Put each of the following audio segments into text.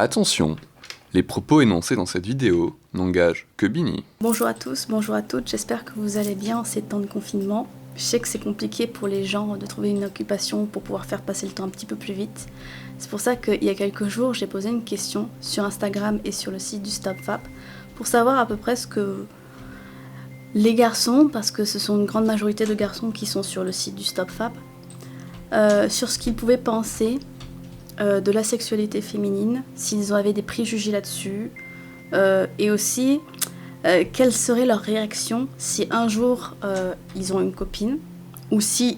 Attention, les propos énoncés dans cette vidéo n'engagent que Bini. Bonjour à tous, bonjour à toutes, j'espère que vous allez bien en ces temps de confinement. Je sais que c'est compliqué pour les gens de trouver une occupation pour pouvoir faire passer le temps un petit peu plus vite. C'est pour ça qu'il y a quelques jours, j'ai posé une question sur Instagram et sur le site du StopFap pour savoir à peu près ce que les garçons, parce que ce sont une grande majorité de garçons qui sont sur le site du StopFap, sur ce qu'ils pouvaient penser de la sexualité féminine, s'ils avaient des préjugés là-dessus, et aussi quelle serait leur réaction si un jour ils ont une copine, ou si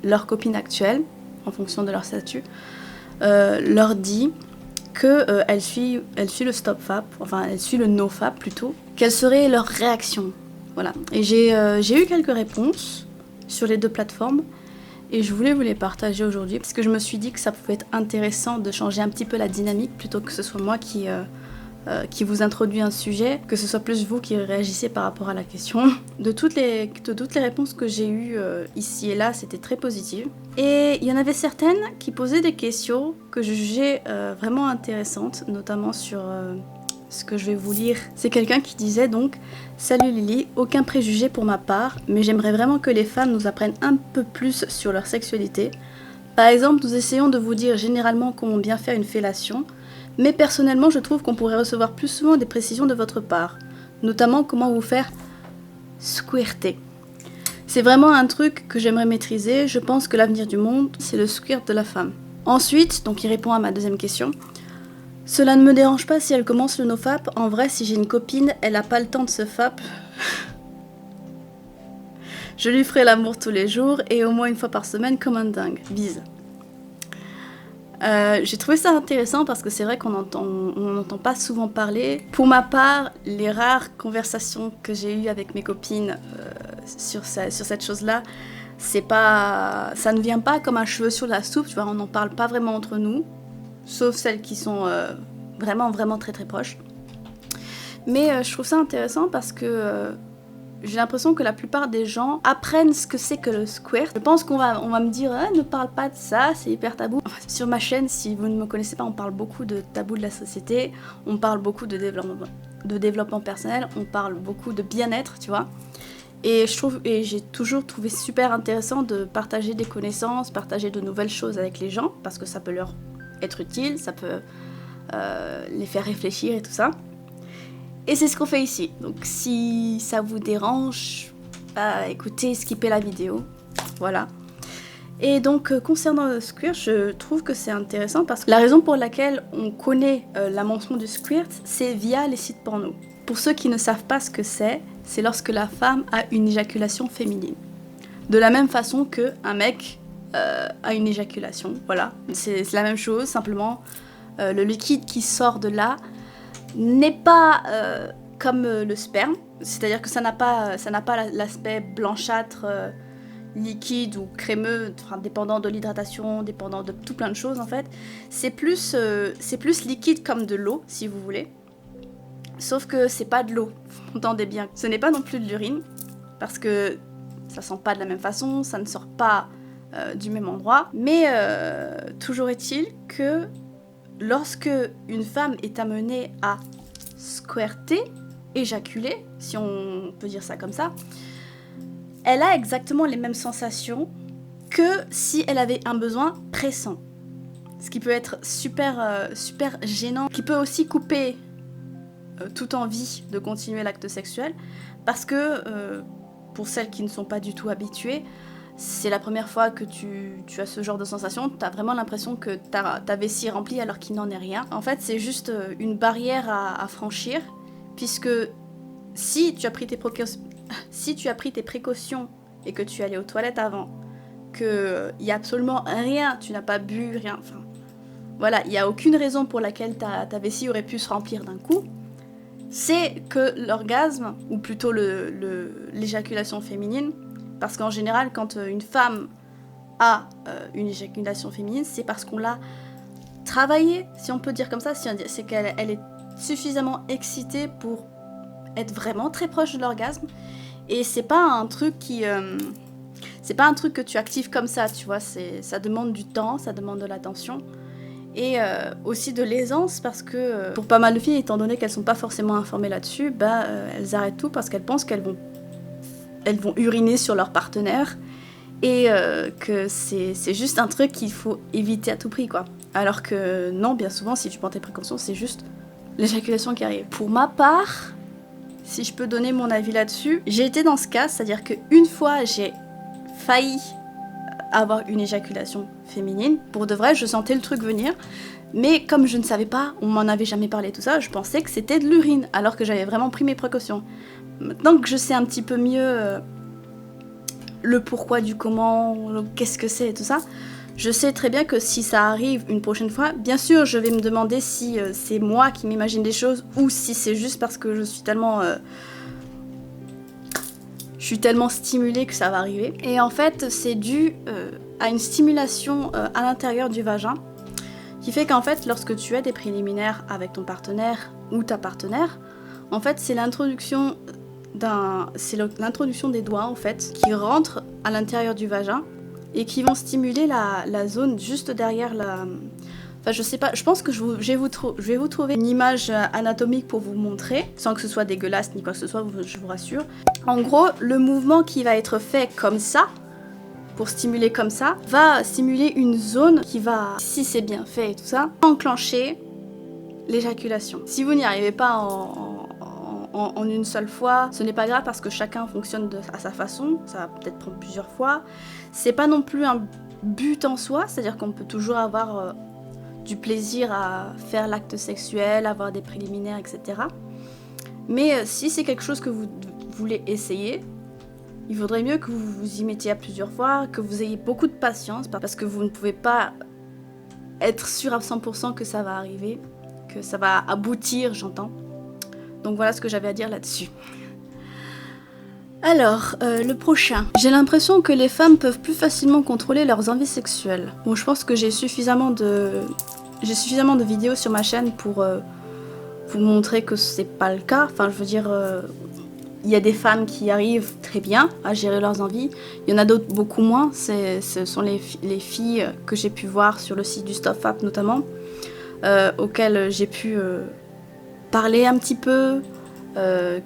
leur copine actuelle, en fonction de leur statut, leur dit qu'elle suit le StopFap, enfin elle suit le NoFap plutôt, quelle serait leur réaction? Voilà. Et j'ai eu quelques réponses sur les deux plateformes, et je voulais vous les partager aujourd'hui, parce que je me suis dit que ça pouvait être intéressant de changer un petit peu la dynamique, plutôt que ce soit moi qui vous introduit un sujet, que ce soit plus vous qui réagissez par rapport à la question. De toutes les réponses que j'ai eues ici et là, c'était très positif. Et il y en avait certaines qui posaient des questions que je jugeais vraiment intéressantes, notamment sur ce que je vais vous lire. C'est quelqu'un qui disait donc « Salut Lily, aucun préjugé pour ma part, mais j'aimerais vraiment que les femmes nous apprennent un peu plus sur leur sexualité. Par exemple, nous essayons de vous dire généralement comment bien faire une fellation, mais personnellement, je trouve qu'on pourrait recevoir plus souvent des précisions de votre part, notamment comment vous faire squirter. C'est vraiment un truc que j'aimerais maîtriser, je pense que l'avenir du monde, c'est le squirt de la femme. » Ensuite, donc il répond à ma deuxième question. Cela ne me dérange pas si elle commence le nofap. En vrai, si j'ai une copine, elle n'a pas le temps de se fap. Je lui ferai l'amour tous les jours et au moins une fois par semaine comme un dingue. Bise. J'ai trouvé ça intéressant parce que c'est vrai qu'on n'entend pas souvent parler. Pour ma part, les rares conversations que j'ai eues avec mes copines sur cette chose-là, ça ne vient pas comme un cheveu sur la soupe, tu vois, on n'en parle pas vraiment entre nous. Sauf celles qui sont vraiment, vraiment très très proches. Mais je trouve ça intéressant parce que j'ai l'impression que la plupart des gens apprennent ce que c'est que le squirt. Je pense qu'on va me dire « ne parle pas de ça, c'est hyper tabou ». Sur ma chaîne, si vous ne me connaissez pas, on parle beaucoup de tabous de la société, on parle beaucoup de développement personnel, on parle beaucoup de bien-être, tu vois. Et j'ai toujours trouvé super intéressant de partager des connaissances, partager de nouvelles choses avec les gens, parce que ça peut leur être utile, ça peut les faire réfléchir et tout ça. Et c'est ce qu'on fait ici. Donc si ça vous dérange, écoutez, skippez la vidéo. Voilà. Et donc concernant le squirt, je trouve que c'est intéressant parce que la raison pour laquelle on connaît la mention du squirt, c'est via les sites porno. Pour ceux qui ne savent pas ce que c'est lorsque la femme a une éjaculation féminine. De la même façon qu'un mec à une éjaculation, voilà, c'est la même chose, simplement le liquide qui sort de là n'est pas comme le sperme, c'est-à-dire que ça n'a pas l'aspect blanchâtre, liquide ou crémeux, enfin, dépendant de l'hydratation, dépendant de tout plein de choses en fait. C'est plus liquide comme de l'eau, si vous voulez, sauf que c'est pas de l'eau, vous entendez bien. Ce n'est pas non plus de l'urine, parce que ça sent pas de la même façon, ça ne sort pas du même endroit, mais toujours est-il que lorsque une femme est amenée à squirter, éjaculer, si on peut dire ça comme ça, elle a exactement les mêmes sensations que si elle avait un besoin pressant. Ce qui peut être super gênant, qui peut aussi couper toute envie de continuer l'acte sexuel, parce que pour celles qui ne sont pas du tout habituées, c'est la première fois que tu as ce genre de sensation, tu as vraiment l'impression que ta vessie est remplie alors qu'il n'en est rien. En fait, c'est juste une barrière à franchir, puisque si tu as pris tes précautions et que tu es allé aux toilettes avant, qu'il n'y a absolument rien, tu n'as pas bu, rien, enfin, voilà, il n'y a aucune raison pour laquelle ta vessie aurait pu se remplir d'un coup, c'est que l'orgasme, ou plutôt l'éjaculation féminine, parce qu'en général, quand une femme a une éjaculation féminine, c'est parce qu'on l'a travaillée, si on peut dire comme ça, c'est qu'elle est suffisamment excitée pour être vraiment très proche de l'orgasme. Et c'est pas un truc que tu actives comme ça, tu vois. Ça demande du temps, ça demande de l'attention. et aussi de l'aisance parce que pour pas mal de filles, étant donné qu'elles sont pas forcément informées là-dessus, elles arrêtent tout parce qu'elles pensent qu'elles vont uriner sur leur partenaire et que c'est juste un truc qu'il faut éviter à tout prix, quoi. Alors que non, bien souvent, si tu prends tes précautions, c'est juste l'éjaculation qui arrive. Pour ma part, si je peux donner mon avis là-dessus, j'ai été dans ce cas, c'est-à-dire qu'une fois, j'ai failli avoir une éjaculation féminine. Pour de vrai, je sentais le truc venir. Mais comme je ne savais pas, on m'en avait jamais parlé, tout ça, je pensais que c'était de l'urine, alors que j'avais vraiment pris mes précautions. Maintenant que je sais un petit peu mieux le pourquoi du comment, qu'est-ce que c'est et tout ça, je sais très bien que si ça arrive une prochaine fois, bien sûr, je vais me demander si c'est moi qui m'imagine des choses ou si c'est juste parce que je suis tellement stimulée que ça va arriver. Et en fait, c'est dû à une stimulation à l'intérieur du vagin qui fait qu'en fait, lorsque tu as des préliminaires avec ton partenaire ou ta partenaire, en fait, c'est l'introduction des doigts en fait qui rentrent à l'intérieur du vagin et qui vont stimuler la zone juste derrière la... Enfin, je sais pas, je pense que je vais vous trouver une image anatomique pour vous montrer, sans que ce soit dégueulasse ni quoi que ce soit, je vous rassure. En gros, le mouvement qui va être fait comme ça, pour stimuler comme ça, va stimuler une zone qui va, si c'est bien fait et tout ça, enclencher l'éjaculation. Si vous n'y arrivez pas en une seule fois, ce n'est pas grave parce que chacun fonctionne à sa façon, ça va peut-être prendre plusieurs fois. C'est pas non plus un but en soi, c'est-à-dire qu'on peut toujours avoir du plaisir à faire l'acte sexuel, avoir des préliminaires, etc. Mais si c'est quelque chose que vous voulez essayer, il vaudrait mieux que vous vous y mettiez à plusieurs fois, que vous ayez beaucoup de patience, parce que vous ne pouvez pas être sûr à 100% que ça va arriver, que ça va aboutir, j'entends. Donc voilà ce que j'avais à dire là-dessus. Alors, le prochain. J'ai l'impression que les femmes peuvent plus facilement contrôler leurs envies sexuelles. Bon, je pense que j'ai suffisamment de vidéos sur ma chaîne pour vous montrer que c'est pas le cas. Enfin, je veux dire, il y a des femmes qui arrivent très bien à gérer leurs envies. Il y en a d'autres beaucoup moins. Ce sont les filles que j'ai pu voir sur le site du StopFap notamment, auxquelles j'ai pu parler un petit peu,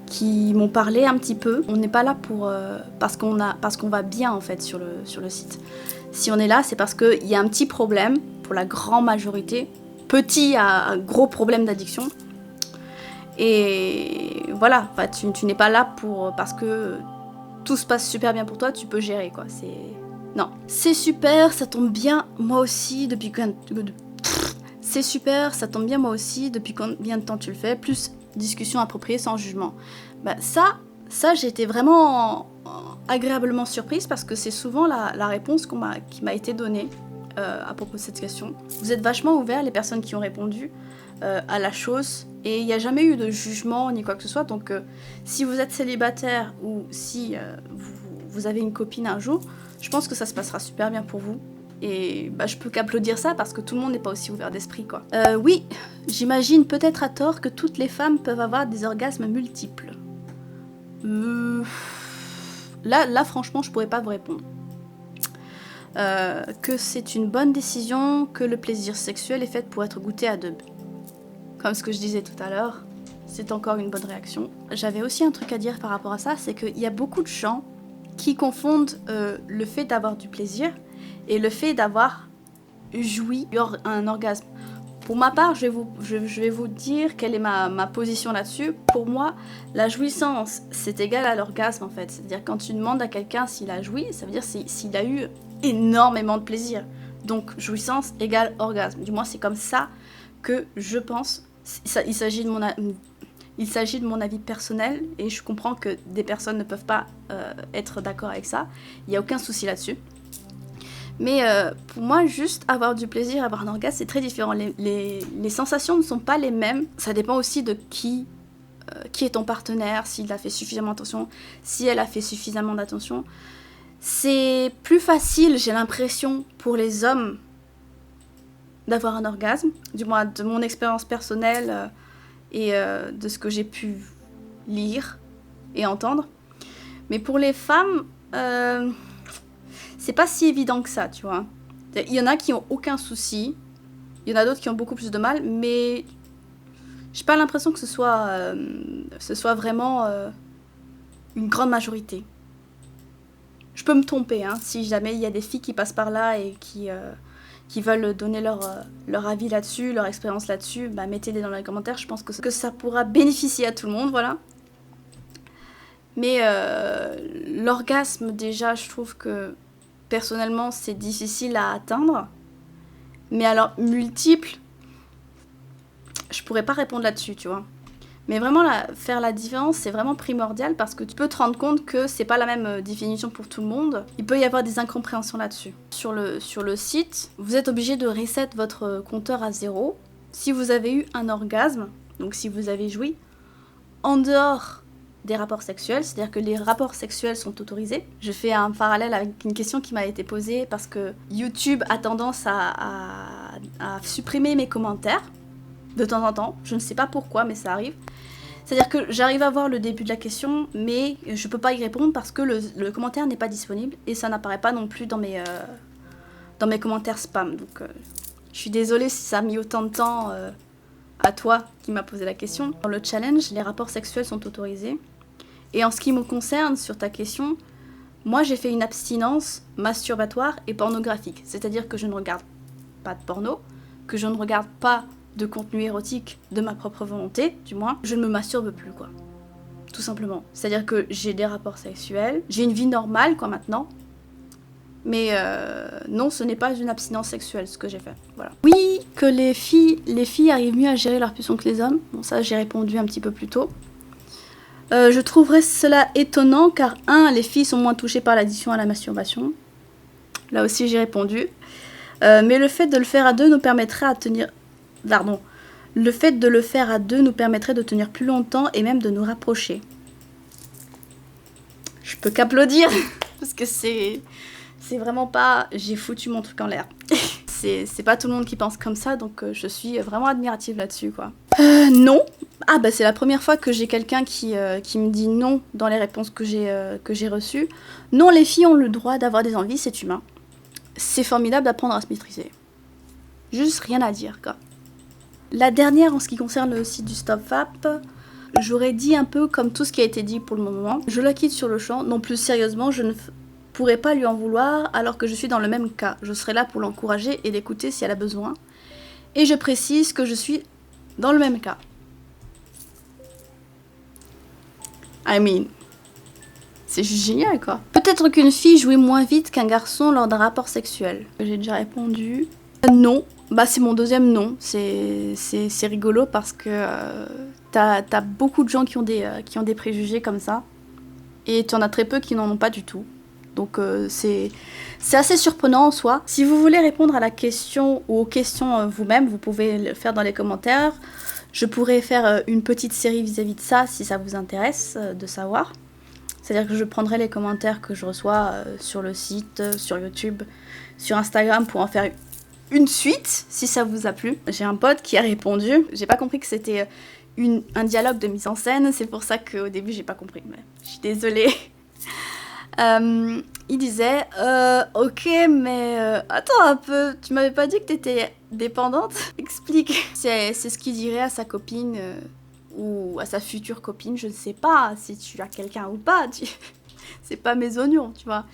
qui m'ont parlé un petit peu. On n'est pas là pour parce qu'on va bien en fait sur le site. Si on est là, c'est parce qu'il y a un petit problème pour la grande majorité, petit à un gros problème d'addiction. Et voilà, enfin, tu n'es pas là parce que tout se passe super bien pour toi, tu peux gérer quoi. Non, c'est super, ça tombe bien. Moi aussi depuis c'est super, ça tombe bien moi aussi. Depuis combien de temps tu le fais? Plus discussion appropriée sans jugement. Ça j'ai été vraiment agréablement surprise parce que c'est souvent la réponse qui m'a été donnée à propos de cette question. Vous êtes vachement ouverts, les personnes qui ont répondu à la chose, et il n'y a jamais eu de jugement ni quoi que ce soit. Donc si vous êtes célibataire ou si vous avez une copine un jour, je pense que ça se passera super bien pour vous. Et je peux qu'applaudir ça parce que tout le monde n'est pas aussi ouvert d'esprit quoi. Oui, j'imagine peut-être à tort que toutes les femmes peuvent avoir des orgasmes multiples. Là franchement je pourrais pas vous répondre. Que c'est une bonne décision, que le plaisir sexuel est fait pour être goûté à deux. Comme ce que je disais tout à l'heure, c'est encore une bonne réaction. J'avais aussi un truc à dire par rapport à ça, c'est qu'il y a beaucoup de gens qui confondent le fait d'avoir du plaisir et le fait d'avoir joui un orgasme. Pour ma part, je vais vous dire quelle est ma position là-dessus. Pour moi, la jouissance, c'est égal à l'orgasme en fait. C'est-à-dire quand tu demandes à quelqu'un s'il a joui, ça veut dire s'il a eu énormément de plaisir. Donc jouissance égale orgasme. Du moins, c'est comme ça que je pense. Il s'agit de mon avis personnel et je comprends que des personnes ne peuvent pas être d'accord avec ça. Il n'y a aucun souci là-dessus. Mais pour moi, juste avoir du plaisir, avoir un orgasme, c'est très différent. Les sensations ne sont pas les mêmes. Ça dépend aussi de qui est ton partenaire, s'il a fait suffisamment attention, si elle a fait suffisamment d'attention. C'est plus facile, j'ai l'impression, pour les hommes d'avoir un orgasme, du moins de mon expérience personnelle et de ce que j'ai pu lire et entendre. Mais pour les femmes, c'est pas si évident que ça, tu vois. Il y en a qui ont aucun souci Il y en a d'autres qui ont beaucoup plus de mal, mais j'ai pas l'impression que ce soit vraiment une grande majorité. Je peux me tromper, hein, si jamais il y a des filles qui passent par là et qui veulent donner leur avis là-dessus, leur expérience là-dessus, bah mettez-les dans les commentaires, je pense que ça pourra bénéficier à tout le monde, voilà. Mais l'orgasme, déjà, je trouve que personnellement, c'est difficile à atteindre. Mais alors, multiple, je pourrais pas répondre là-dessus, tu vois. Mais vraiment, faire la différence, c'est vraiment primordial parce que tu peux te rendre compte que c'est pas la même définition pour tout le monde. Il peut y avoir des incompréhensions là-dessus. Sur le site, vous êtes obligé de reset votre compteur à 0 si vous avez eu un orgasme, donc si vous avez joui, en dehors des rapports sexuels, c'est-à-dire que les rapports sexuels sont autorisés. Je fais un parallèle avec une question qui m'a été posée parce que YouTube a tendance à supprimer mes commentaires de temps en temps. Je ne sais pas pourquoi, mais ça arrive. C'est-à-dire que j'arrive à voir le début de la question, mais je peux pas y répondre parce que le commentaire n'est pas disponible et ça n'apparaît pas non plus dans mes commentaires spam. Donc je suis désolée si ça a mis autant de temps à toi qui m'as posé la question. Dans le challenge, les rapports sexuels sont autorisés. Et en ce qui me concerne, sur ta question, moi j'ai fait une abstinence masturbatoire et pornographique. C'est-à-dire que je ne regarde pas de porno, que je ne regarde pas de contenu érotique de ma propre volonté, du moins, je ne me masturbe plus, quoi. Tout simplement. C'est-à-dire que j'ai des rapports sexuels, j'ai une vie normale, quoi, maintenant. Mais non, ce n'est pas une abstinence sexuelle, ce que j'ai fait. Voilà. Oui, que les filles arrivent mieux à gérer leur pulsion que les hommes. Bon, ça, j'ai répondu un petit peu plus tôt. Je trouverais cela étonnant, car les filles sont moins touchées par l'addiction à la masturbation. Là aussi, j'ai répondu. Mais le fait de le faire à deux nous permettrait à tenir... Pardon. Le fait de le faire à deux nous permettrait de tenir plus longtemps et même de nous rapprocher. Je peux qu'applaudir parce que c'est vraiment pas j'ai foutu mon truc en l'air. C'est pas tout le monde qui pense comme ça, donc je suis vraiment admirative là-dessus, quoi. Non. Ah bah c'est la première fois que j'ai quelqu'un qui me dit non dans les réponses que j'ai reçues. Non, les filles ont le droit d'avoir des envies, c'est humain. C'est formidable d'apprendre à se maîtriser. Juste rien à dire, quoi. La dernière, en ce qui concerne le site du StopFap, j'aurais dit un peu comme tout ce qui a été dit pour le moment. Je la quitte sur le champ. Non, plus sérieusement, je ne pourrais pas lui en vouloir alors que je suis dans le même cas. Je serai là pour l'encourager et l'écouter si elle a besoin. Et je précise que je suis dans le même cas. I mean, c'est juste génial, quoi. Peut-être qu'une fille jouit moins vite qu'un garçon lors d'un rapport sexuel. J'ai déjà répondu. Non. Bah c'est mon deuxième non, c'est rigolo parce que t'as beaucoup de gens qui ont des préjugés comme ça et tu en as très peu qui n'en ont pas du tout. Donc c'est assez surprenant en soi. Si vous voulez répondre à la question ou aux questions vous-même, vous pouvez le faire dans les commentaires. Je pourrais faire une petite série vis-à-vis de ça si ça vous intéresse de savoir. C'est-à-dire que je prendrai les commentaires que je reçois sur le site, sur YouTube, sur Instagram pour en faire une suite, si ça vous a plu. J'ai un pote qui a répondu. J'ai pas compris que c'était un dialogue de mise en scène. C'est pour ça qu'au début, j'ai pas compris. Mais je suis désolée. Il disait ok, mais attends un peu. Tu m'avais pas dit que t'étais dépendante? Explique. C'est ce qu'il dirait à sa copine ou à sa future copine. Je ne sais pas si tu as quelqu'un ou pas. C'est pas mes oignons, tu vois.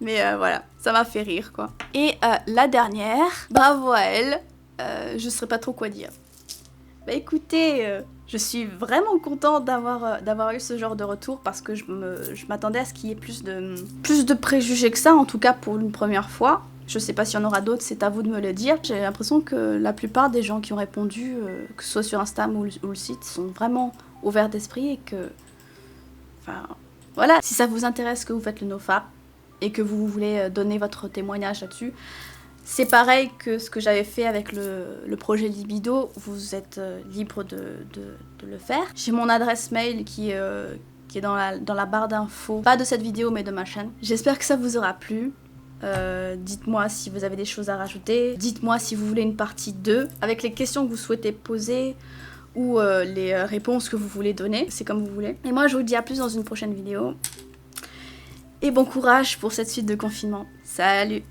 Mais voilà, ça m'a fait rire, quoi. Et la dernière, bravo à elle, je ne saurais pas trop quoi dire. Bah écoutez, je suis vraiment contente d'avoir eu ce genre de retour parce que je m'attendais à ce qu'il y ait plus de préjugés que ça, en tout cas pour une première fois. Je sais pas s'il y en aura d'autres, c'est à vous de me le dire. J'ai l'impression que la plupart des gens qui ont répondu, que ce soit sur Instagram ou le site, sont vraiment ouverts d'esprit et que... Enfin, voilà. Si ça vous intéresse que vous faites le NoFap, et que vous voulez donner votre témoignage là-dessus, c'est pareil que ce que j'avais fait avec le projet Libido, vous êtes libre de le faire. J'ai mon adresse mail qui est dans la barre d'infos, pas de cette vidéo mais de ma chaîne. J'espère que ça vous aura plu. Dites-moi si vous avez des choses à rajouter, dites-moi si vous voulez une partie 2, avec les questions que vous souhaitez poser, ou les réponses que vous voulez donner, c'est comme vous voulez. Et moi je vous dis à plus dans une prochaine vidéo. Et bon courage pour cette suite de confinement. Salut!